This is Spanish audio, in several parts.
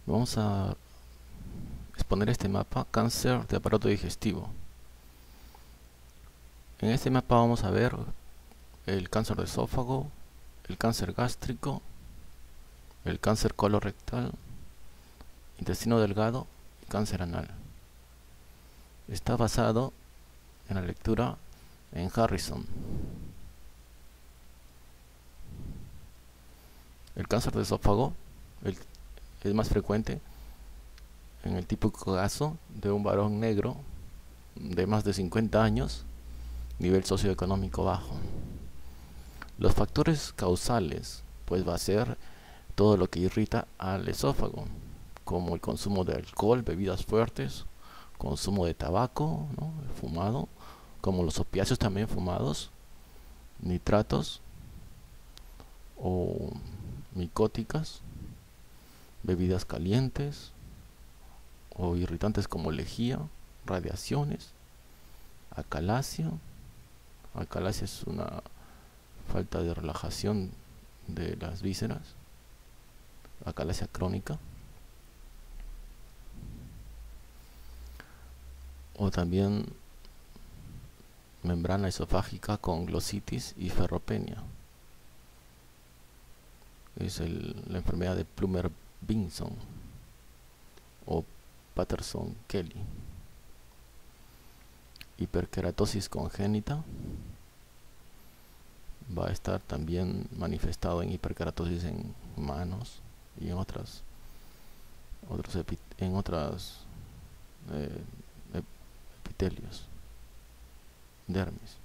Vamos a exponer este mapa, cáncer de aparato digestivo. En este mapa vamos a ver el cáncer de esófago, el cáncer gástrico, el cáncer colorectal, intestino delgado y cáncer anal. Está basado en la lectura en Harrison. El cáncer de esófago es más frecuente en el típico caso de un varón negro de más de 50 años, nivel socioeconómico bajo. Los factores causales pues va a ser todo lo que irrita al esófago, como el consumo de alcohol, bebidas fuertes, consumo de tabaco, ¿no?, fumado, como los opiáceos también fumados, nitratos o micóticas, bebidas calientes o irritantes como lejía, radiaciones, acalasia. Acalasia es una falta de relajación de las vísceras, acalasia crónica, o también membrana esofágica con glositis y ferropenia. Es la enfermedad de Plummer-Vinson o Patterson-Kelly. Hiperkeratosis congénita va a estar también manifestado en hiperkeratosis en manos y en otras epitelios, dermis.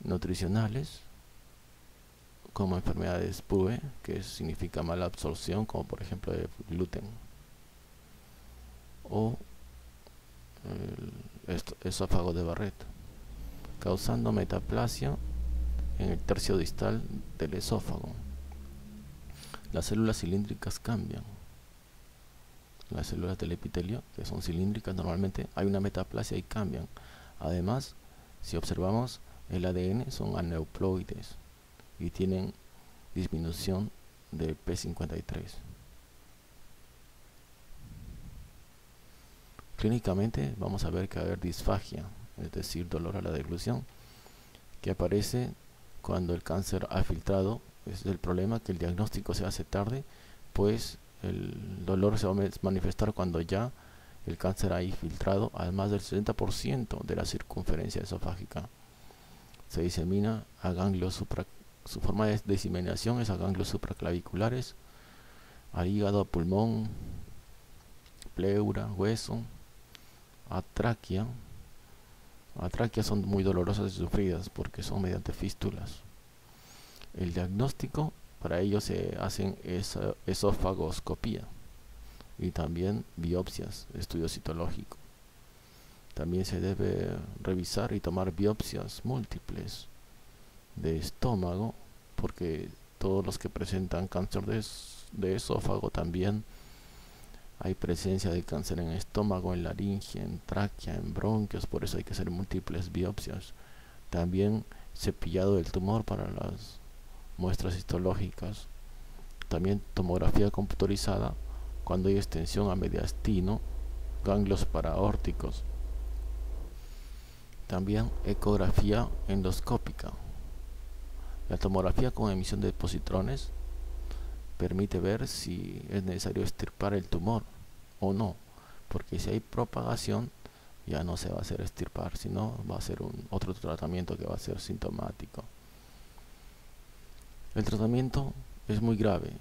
Nutricionales, como enfermedades PUE, que significa mala absorción, como por ejemplo el gluten, o el esófago de Barrett, causando metaplasia en el tercio distal del esófago. Las células cilíndricas cambian. Las células del epitelio, que son cilíndricas, normalmente hay una metaplasia y cambian. Además, si observamos el ADN, son aneuploides y tienen disminución de P53. Clínicamente vamos a ver que va a haber disfagia, es decir, dolor a la deglución, que aparece cuando el cáncer ha filtrado. Es el problema, que el diagnóstico se hace tarde, pues el dolor se va a manifestar cuando ya el cáncer ha infiltrado a más del 70% de la circunferencia esofágica. Se disemina a ganglios su forma de diseminación es a ganglios supraclaviculares, al hígado, pulmón, pleura, hueso, a tráquea. Las tráqueas son muy dolorosas y sufridas porque son mediante fístulas. El diagnóstico, para ello se hacen esofagoscopía y también biopsias, estudio citológico. También se debe revisar y tomar biopsias múltiples de estómago, porque todos los que presentan cáncer de esófago también hay presencia de cáncer en estómago, en laringe, en tráquea, en bronquios, por eso hay que hacer múltiples biopsias. También cepillado del tumor para las muestras histológicas. También tomografía computarizada cuando hay extensión a mediastino, ganglios paraórticos. También ecografía endoscópica. La tomografía con emisión de positrones permite ver si es necesario extirpar el tumor o no, porque si hay propagación ya no se va a hacer extirpar, sino va a ser otro tratamiento que va a ser sintomático. El tratamiento es muy grave,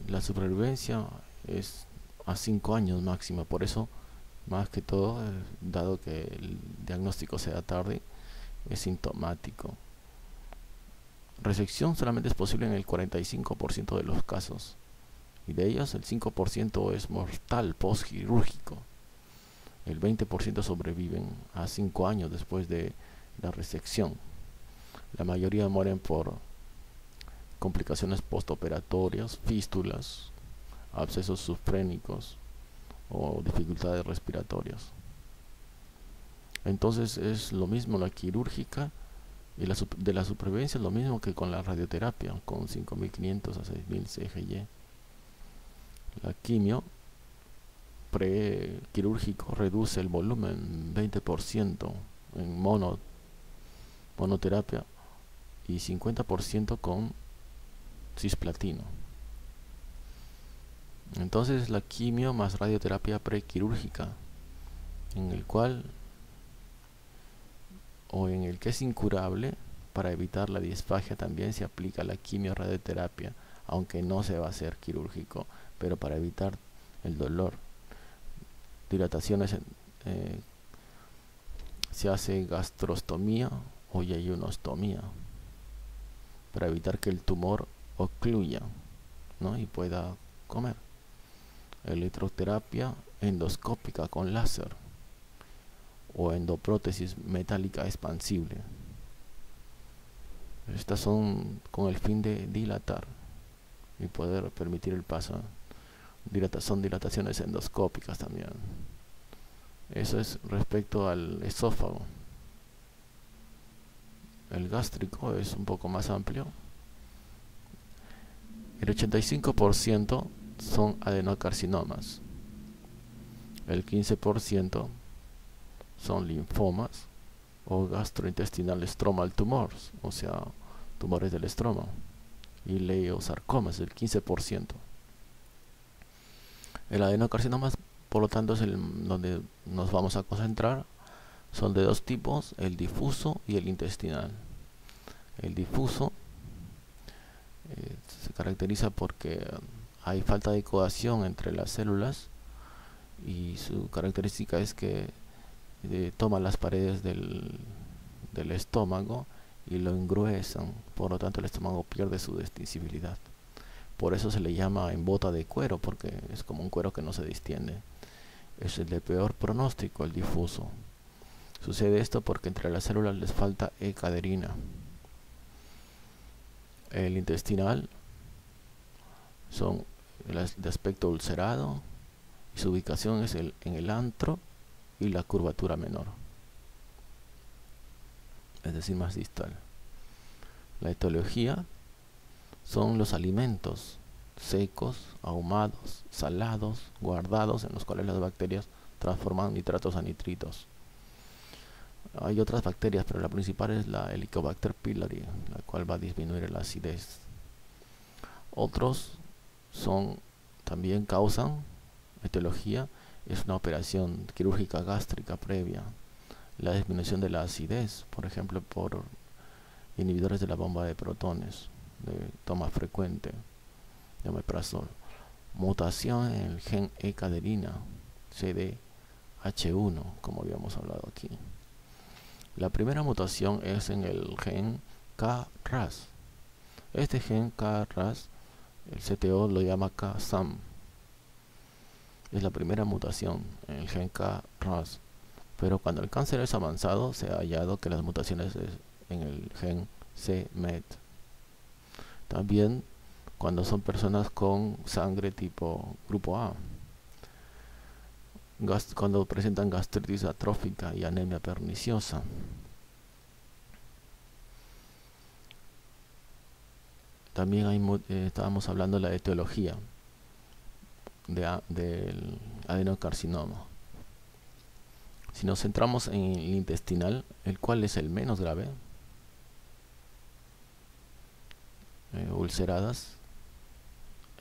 la supervivencia es a 5 años máximo, por eso más que todo, dado que el diagnóstico sea tarde, es sintomático. Resección solamente es posible en el 45% de los casos, y de ellos el 5% es mortal postquirúrgico. El 20% sobreviven a 5 años después de la resección. La mayoría mueren por complicaciones postoperatorias, fístulas, abscesos subfrénicos o dificultades respiratorias. Entonces es lo mismo la quirúrgica y de la supervivencia, es lo mismo que con la radioterapia, con 5500 a 6000 CGY. La quimio prequirúrgico reduce el volumen 20% en monoterapia y 50% con cisplatino. Entonces la quimio más radioterapia prequirúrgica, en el que es incurable, para evitar la disfagia también se aplica la quimio-radioterapia, aunque no se va a hacer quirúrgico, pero para evitar el dolor. Dilataciones, se hace gastrostomía o yeyunostomía para evitar que el tumor ocluya, ¿no?, y pueda comer. Electroterapia endoscópica con láser o endoprótesis metálica expansible. Estas son con el fin de dilatar y poder permitir el paso. Son dilataciones endoscópicas también. Eso es respecto al esófago. El gástrico es un poco más amplio. El 85% son adenocarcinomas. El 15% son linfomas o gastrointestinal stromal tumors, o sea, tumores del estroma, y leiosarcomas, el 15%. El adenocarcinoma, por lo tanto, es donde nos vamos a concentrar. Son de dos tipos, el difuso y el intestinal. El difuso se caracteriza porque hay falta de cohesión entre las células, y su característica es que toma las paredes del estómago y lo engruesan, por lo tanto el estómago pierde su distensibilidad. Por eso se le llama embota de cuero, porque es como un cuero que no se distiende. Es el de peor pronóstico, el difuso. Sucede esto porque entre las células les falta E-caderina. El intestinal son de aspecto ulcerado y su ubicación es en el antro y la curvatura menor, es decir, más distal. La etiología son los alimentos secos, ahumados, salados, guardados, en los cuales las bacterias transforman nitratos a nitritos. Hay otras bacterias, pero la principal es la Helicobacter pylori, la cual va a disminuir la acidez. Otros también causan etiología, es una operación quirúrgica gástrica previa, la disminución de la acidez, por ejemplo, por inhibidores de la bomba de protones, de toma frecuente de omeprazol. Mutación en el gen E-caderina, CDH1, como habíamos hablado aquí. La primera mutación es en el gen KRAS. Este gen KRAS, el CTO lo llama KSAM. Es la primera mutación en el gen KRAS. Pero cuando el cáncer es avanzado, se ha hallado que las mutaciones en el gen c-MET. También cuando son personas con sangre tipo grupo A, cuando presentan gastritis atrófica y anemia perniciosa. También estábamos hablando de la etiología del adenocarcinoma. Si nos centramos en el intestinal, el cual es el menos grave, ulceradas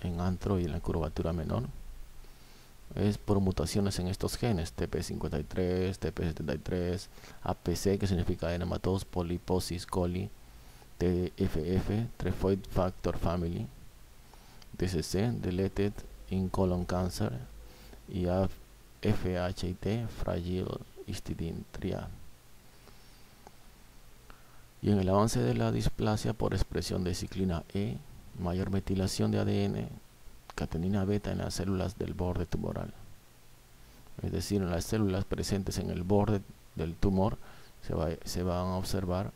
en antro y en la curvatura menor, es por mutaciones en estos genes, TP53, TP73, APC, que significa Adenomatous Polyposis coli, TFF, Trefoid Factor Family, DCC, Deleted in Colon Cancer, y FHT, Fragile Histidine Triad. Y en el avance de la displasia por expresión de ciclina E, mayor metilación de ADN, catenina beta en las células del borde tumoral. Es decir, en las células presentes en el borde del tumor se van a observar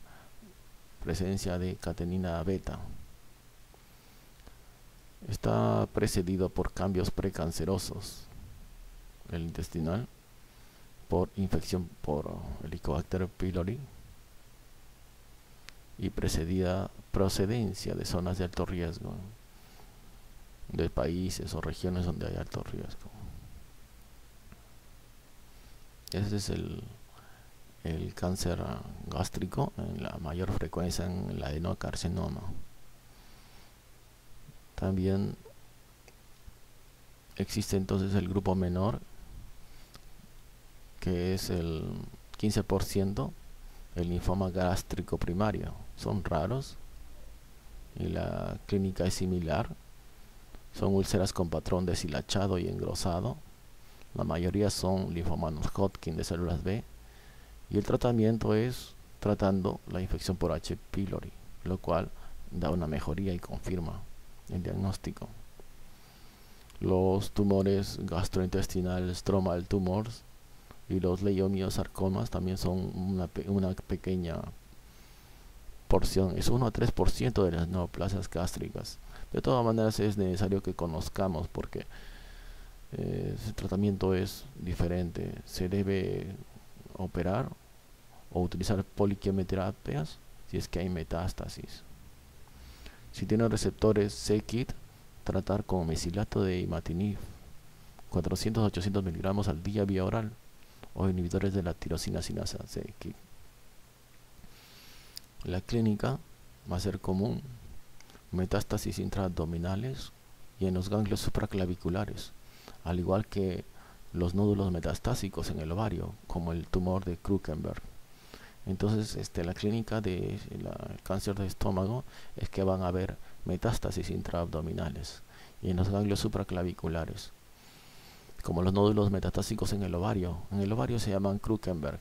presencia de catenina beta. Está precedido por cambios precancerosos, el intestinal, por infección por Helicobacter pylori, y procedencia de zonas de alto riesgo, de países o regiones donde hay alto riesgo. Ese es el cáncer gástrico en la mayor frecuencia en el adenocarcinoma. También existe entonces el grupo menor, que es el 15%, el linfoma gástrico primario. Son raros y la clínica es similar. Son úlceras con patrón deshilachado y engrosado. La mayoría son linfomas Hodgkin de células B. Y el tratamiento es tratando la infección por H. pylori, lo cual da una mejoría y confirma el diagnóstico. Los tumores gastrointestinales, stromal tumors, y los leiomiosarcomas también son una pequeña porción, es 1 a 3% de las neoplasias gástricas. De todas maneras es necesario que conozcamos porque el tratamiento es diferente. Se debe operar o utilizar poliquimioterapias si es que hay metástasis. Si tiene receptores c-KIT, tratar con mesilato de imatinib 400-800 miligramos al día vía oral, o inhibidores de la tirosina sinasa c-KIT. La clínica va a ser común: metástasis intraabdominales y en los ganglios supraclaviculares, al igual que los nódulos metastásicos en el ovario, como el tumor de Krukenberg. Entonces, la clínica del cáncer de estómago es que van a haber metástasis intraabdominales y en los ganglios supraclaviculares, como los nódulos metastásicos en el ovario. En el ovario se llaman Krukenberg.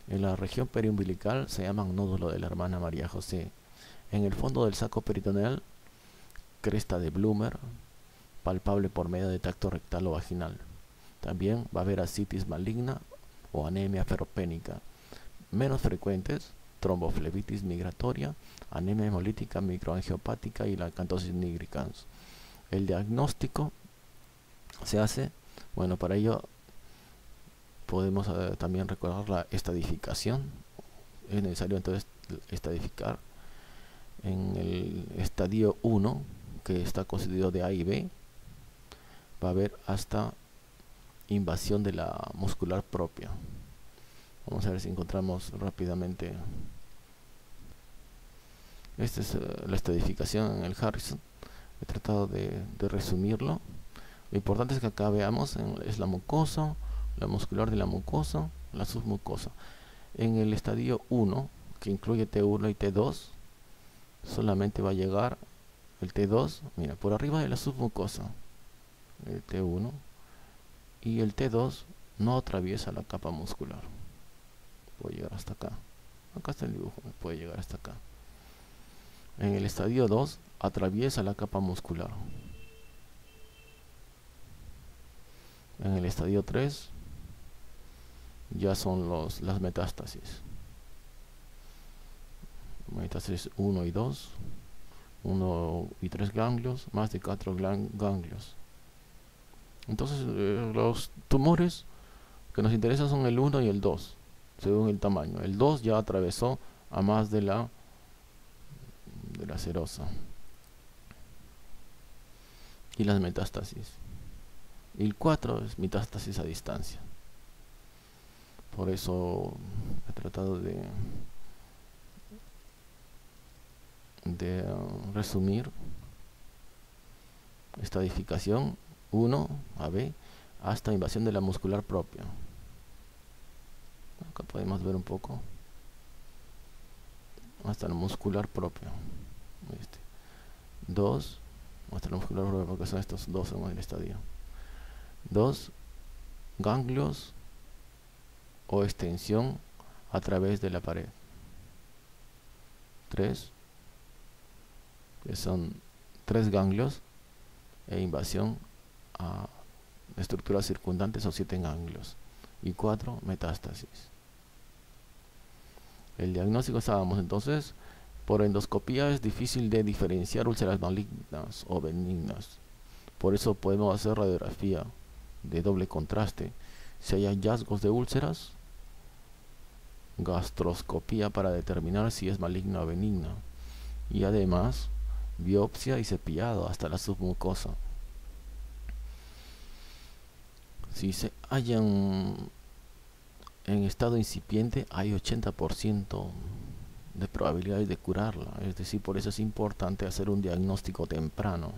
En la región periumbilical se llaman nódulo de la hermana María José. En el fondo del saco peritoneal, cresta de Blumer, palpable por medio de tacto rectal o vaginal. También va a haber ascitis maligna o anemia ferropénica. Menos frecuentes: tromboflebitis migratoria, anemia hemolítica microangiopática y la acantosis nigricans. El diagnóstico se hace, bueno, para ello podemos también recordar la estadificación. Es necesario entonces estadificar en el estadio 1, que está constituido de A y B. Va a haber hasta invasión de la muscular propia. Vamos a ver si encontramos rápidamente. Esta es la estadificación en el Harrison. He tratado de resumirlo. Lo importante es que acá veamos, es la mucosa, la muscular de la mucosa, la submucosa. En el estadio 1, que incluye T1 y T2, solamente va a llegar el T2, mira, por arriba de la submucosa, el T1, y el T2 no atraviesa la capa muscular. Puede llegar hasta acá. Acá está el dibujo, puede llegar hasta acá. En el estadio 2 atraviesa la capa muscular. En el estadio 3 ya son las metástasis. Metástasis 1 y 2, 1 y 3 ganglios, más de 4 ganglios. Entonces los tumores que nos interesan son el 1 y el 2, según el tamaño. El 2 ya atravesó a más de la serosa. Y las metástasis. Y el 4 es metástasis a distancia. Por eso he tratado de resumir estadificación 1 a B hasta invasión de la muscular propia. Acá podemos ver un poco hasta la muscular propia. 2 hasta la muscular propia, porque son estos dos en el estadio. 2 ganglios o extensión a través de la pared. 3 que son 3 ganglios e invasión a estructuras circundantes o 7 ganglios. Y 4 metástasis. El diagnóstico estábamos entonces: por endoscopía es difícil de diferenciar úlceras malignas o benignas. Por eso podemos hacer radiografía de doble contraste si hay hallazgos de úlceras, gastroscopía para determinar si es maligna o benigna, y además biopsia y cepillado hasta la submucosa. Si se hallan en estado incipiente, hay 80% de probabilidades de curarla. Es decir, por eso es importante hacer un diagnóstico temprano.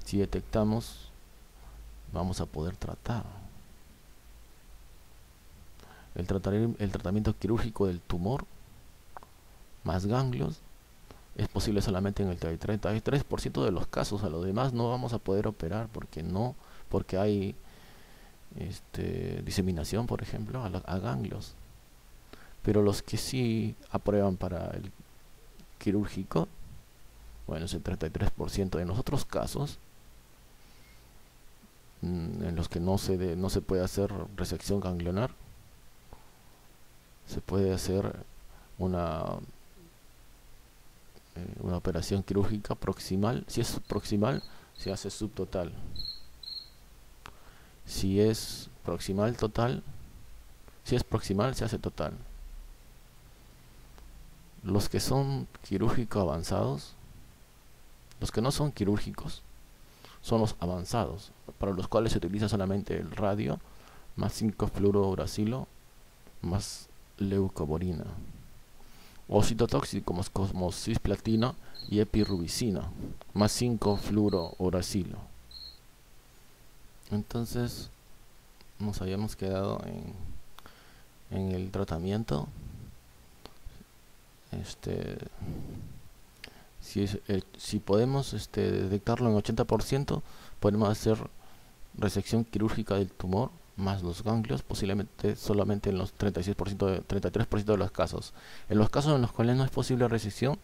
Si detectamos, vamos a poder tratar. El tratamiento quirúrgico del tumor más ganglios es posible solamente en el 33% de los casos. A los demás no vamos a poder operar porque hay diseminación, por ejemplo, a ganglios. Pero los que sí aprueban para el quirúrgico, bueno, es el 33%. En los otros casos, en los que no se puede hacer resección ganglionar, se puede hacer una operación quirúrgica proximal. Si es proximal, se hace subtotal. Si es proximal, se hace total. Los que son quirúrgico avanzados, los que no son quirúrgicos, son los avanzados, para los cuales se utiliza solamente el radio, más 5-fluorouracilo, más leucovorina, o citotóxicos como cisplatina y epirubicina, más 5-fluorouracilo. Entonces nos habíamos quedado en el tratamiento. Si podemos detectarlo en 80%, podemos hacer resección quirúrgica del tumor más los ganglios, posiblemente solamente en los 33% de los casos. En los casos en los cuales no es posible resección,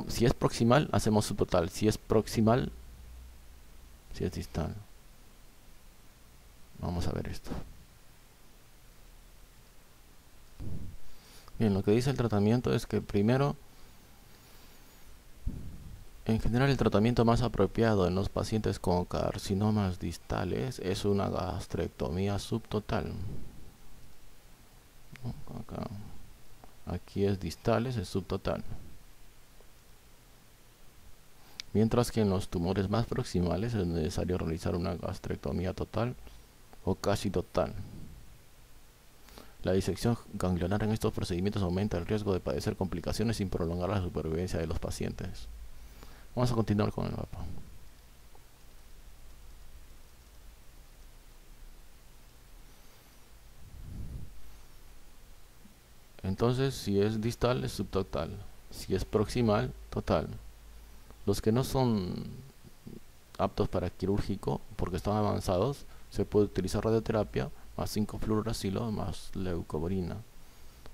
si es proximal, hacemos subtotal. Si es distal. Vamos a ver esto. Bien, lo que dice el tratamiento es que primero, en general, el tratamiento más apropiado en los pacientes con carcinomas distales es una gastrectomía subtotal. Aquí es distales, es subtotal. Mientras que en los tumores más proximales es necesario realizar una gastrectomía total o casi total. La disección ganglionar en estos procedimientos aumenta el riesgo de padecer complicaciones sin prolongar la supervivencia de los pacientes. Vamos a continuar con el mapa. Entonces, si es distal, es subtotal. Si es proximal, total. Los que no son aptos para quirúrgico, porque están avanzados, se puede utilizar radioterapia más 5-fluoracilo más leucovorina.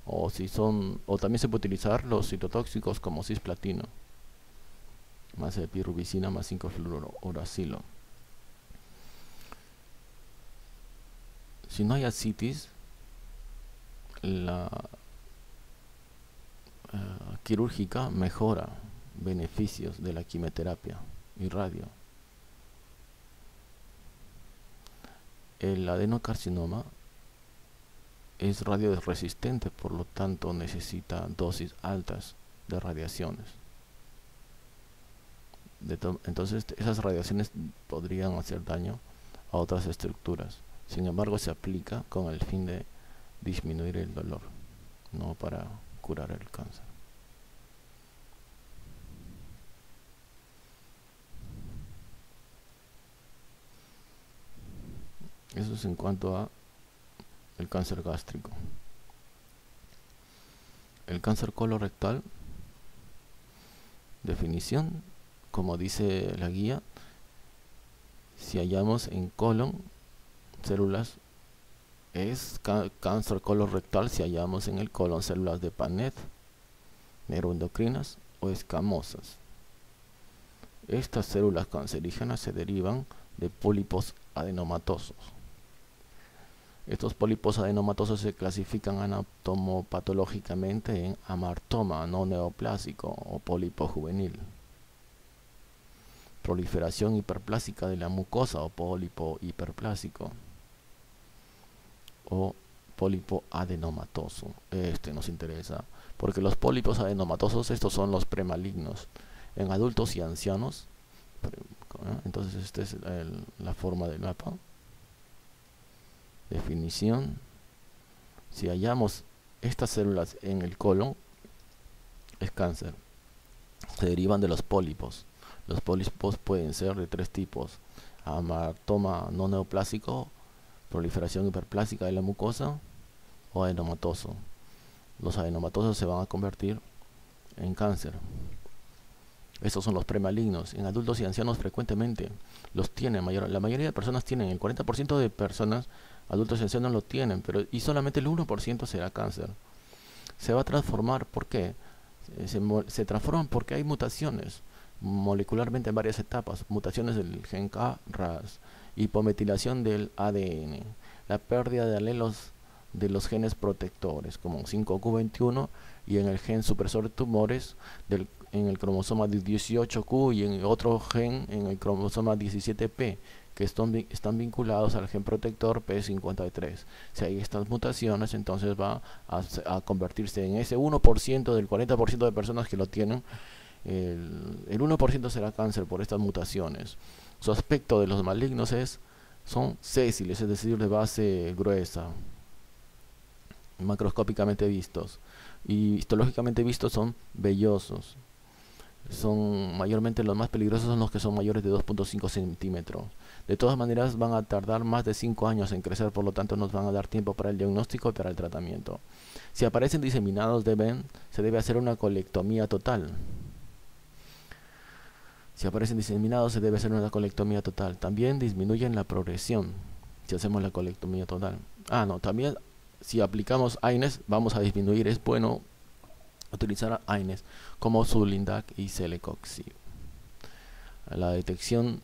O también se puede utilizar los citotóxicos como cisplatino más epirubicina más 5-fluorouracilo. Si no hay ascitis, la quirúrgica mejora beneficios de la quimioterapia y radio. El adenocarcinoma es radioresistente, por lo tanto necesita dosis altas de radiaciones. Entonces esas radiaciones podrían hacer daño a otras estructuras. Sin embargo, se aplica con el fin de disminuir el dolor, no para curar el cáncer. Eso es en cuanto a el cáncer gástrico. El cáncer colorectal, definición, como dice la guía, si hallamos en colon células, es cáncer colorectal si hallamos en el colon células de Paneth, neuroendocrinas o escamosas. Estas células cancerígenas se derivan de pólipos adenomatosos. Estos pólipos adenomatosos se clasifican anatomopatológicamente en amartoma no neoplásico o pólipo juvenil, proliferación hiperplásica de la mucosa o pólipo hiperplásico, o pólipo adenomatoso. Este nos interesa porque los pólipos adenomatosos, estos son los premalignos en adultos y ancianos. Entonces esta es la forma del mapa. Definición: si hallamos estas células en el colon, es cáncer. Se derivan de los pólipos. Los pólipos pueden ser de 3 tipos: amartoma no neoplásico, proliferación hiperplástica de la mucosa, o adenomatoso. Los adenomatosos se van a convertir en cáncer. Estos son los premalignos. En adultos y ancianos frecuentemente los tienen. La mayoría de personas tienen. El 40% de personas, adultos y ancianos, lo tienen, y solamente el 1% será cáncer. Se va a transformar. ¿Por qué? Se transforman porque hay mutaciones molecularmente en varias etapas. Mutaciones del gen K, RAS, hipometilación del ADN, la pérdida de alelos de los genes protectores como 5q21, y en el gen supresor de tumores en el cromosoma 18q, y en otro gen en el cromosoma 17p, que están vinculados al gen protector p53. Si hay estas mutaciones, entonces va a convertirse en ese 1% del 40% de personas que lo tienen. El 1% será cáncer por estas mutaciones. Su aspecto de los malignos son sésiles, es decir, de base gruesa, macroscópicamente vistos, y histológicamente vistos son vellosos. Son mayormente los más peligrosos, son los que son mayores de 2.5 centímetros. De todas maneras van a tardar más de 5 años en crecer, por lo tanto nos van a dar tiempo para el diagnóstico y para el tratamiento. Si aparecen diseminados se debe hacer una colectomía total. También disminuyen la progresión si hacemos la colectomía total. También si aplicamos AINES vamos a disminuir. Es bueno utilizar AINES como Sulindac y Celecoxib. La detección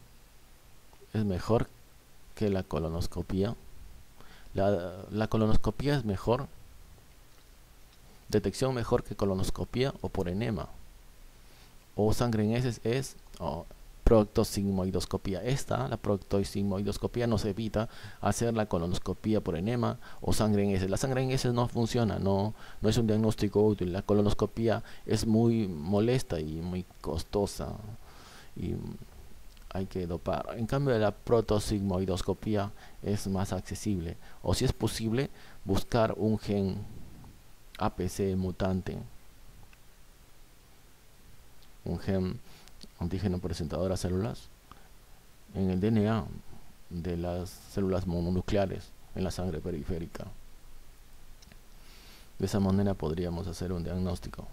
es mejor que la colonoscopía. La colonoscopía es mejor. Detección mejor que colonoscopía o por enema. O sangre en heces es proctosigmoidoscopía. La proctosigmoidoscopía nos evita hacer la colonoscopía por enema o sangre en heces. La sangre en heces no funciona, no es un diagnóstico útil. La colonoscopía es muy molesta y muy costosa y hay que dopar. En cambio, la proctosigmoidoscopía es más accesible, o si es posible buscar un gen APC mutante, un gen antígeno presentador a células en el DNA de las células mononucleares en la sangre periférica. De esa manera podríamos hacer un diagnóstico.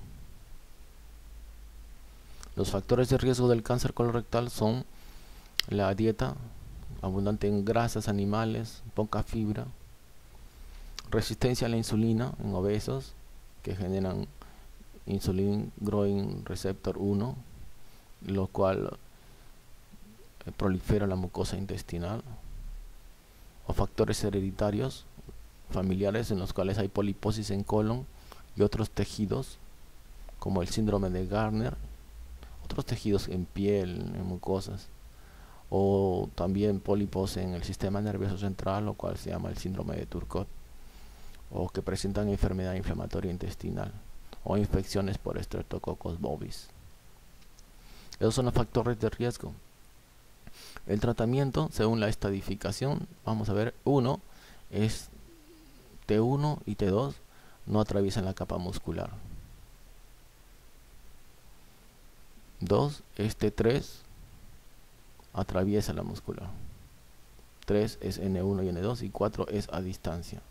Los factores de riesgo del cáncer colorectal son la dieta abundante en grasas animales, poca fibra, resistencia a la insulina en obesos que generan insulin growing receptor 1, lo cual prolifera la mucosa intestinal, o factores hereditarios familiares en los cuales hay poliposis en colon y otros tejidos como el síndrome de Gardner, otros tejidos en piel, en mucosas, o también pólipos en el sistema nervioso central, lo cual se llama el síndrome de Turcot, o que presentan enfermedad inflamatoria intestinal o infecciones por Streptococcus bovis. Esos son los factores de riesgo. El tratamiento, según la estadificación, vamos a ver, 1 es T1 y T2 no atraviesan la capa muscular. 2 es T3, atraviesa la muscular. 3 es N1 y N2 y 4 es a distancia.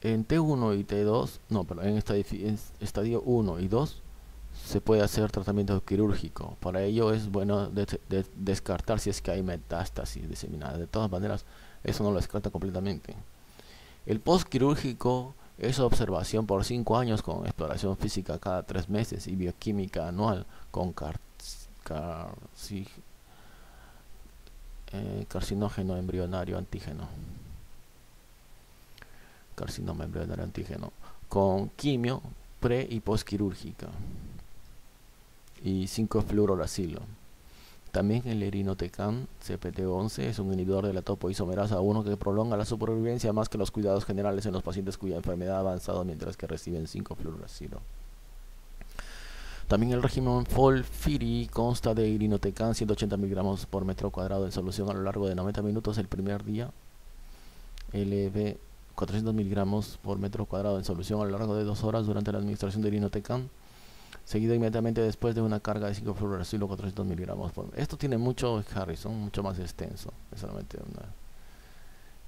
En T1 y T2, en estadio 1 y 2 se puede hacer tratamiento quirúrgico. Para ello es bueno descartar si es que hay metástasis diseminada. De todas maneras, eso no lo descarta completamente. El postquirúrgico es observación por 5 años con exploración física cada 3 meses y bioquímica anual con carcinógeno embrionario antígeno. Carcinoma embrionario antígeno con quimio pre y postquirúrgica y 5-fluororacilo. También el irinotecan CPT11 es un inhibidor de la topoisomerasa 1 que prolonga la supervivencia más que los cuidados generales en los pacientes cuya enfermedad ha avanzado mientras que reciben 5-fluororacilo. También el régimen FOLFIRI consta de irinotecan 180 miligramos por metro cuadrado en solución a lo largo de 90 minutos el primer día, LB 400 miligramos por metro cuadrado en solución a lo largo de 2 horas durante la administración de irinotecan, seguido inmediatamente después de una carga de 5-fluorouracilo 400 miligramos por... Esto tiene mucho Harrison, mucho más extenso, es solamente una...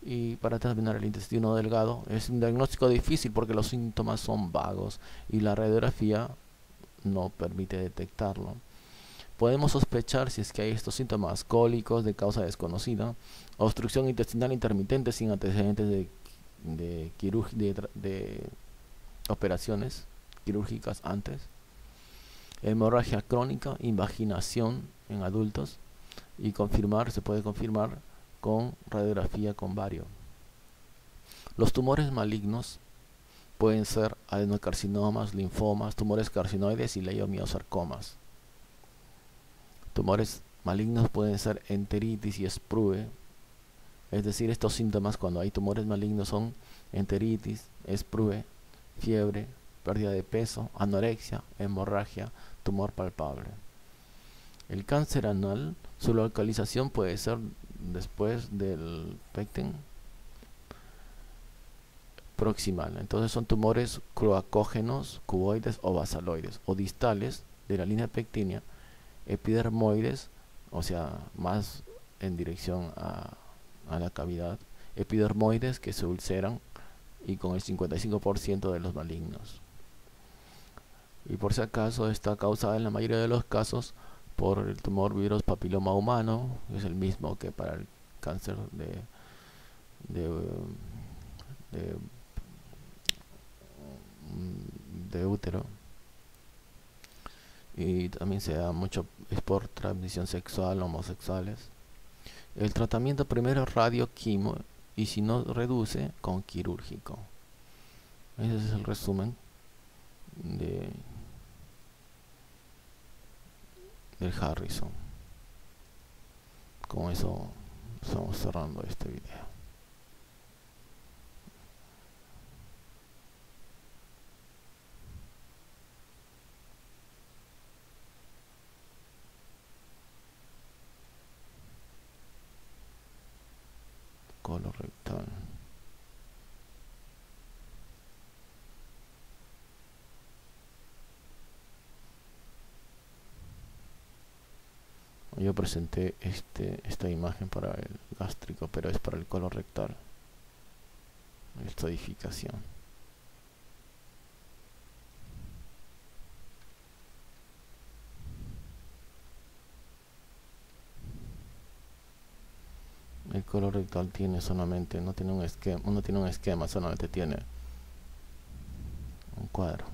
Y para terminar, el intestino delgado es un diagnóstico difícil porque los síntomas son vagos y la radiografía no permite detectarlo. Podemos sospechar si es que hay estos síntomas cólicos de causa desconocida, obstrucción intestinal intermitente sin antecedentes de operaciones quirúrgicas antes, hemorragia crónica, invaginación en adultos, y se puede confirmar con radiografía con bario. Los tumores malignos pueden ser adenocarcinomas, linfomas, tumores carcinoides y leiomiosarcomas. Tumores malignos pueden ser enteritis y sprue, es decir, estos síntomas cuando hay tumores malignos son enteritis, sprue, fiebre, pérdida de peso, anorexia, hemorragia, tumor palpable. El cáncer anal, su localización puede ser después del pecten proximal. Entonces son tumores cloacógenos, cuboides o basaloides, o distales de la línea pectínea, epidermoides, o sea, más en dirección a la cavidad, epidermoides que se ulceran, y con el 55% de los malignos. Y por si acaso está causada en la mayoría de los casos por el tumor virus papiloma humano, que es el mismo que para el cáncer de útero, y también se da mucho es por transmisión sexual, homosexuales. El tratamiento primero es radioquimo y si no reduce, con quirúrgico. Ese es el resumen del Harrison. Con eso estamos cerrando este video. Colorectal. Yo presenté esta imagen para el gástrico, pero es para el colorectal. Esta edificación. El colorectal tiene solamente, no tiene un esquema, solamente tiene un cuadro.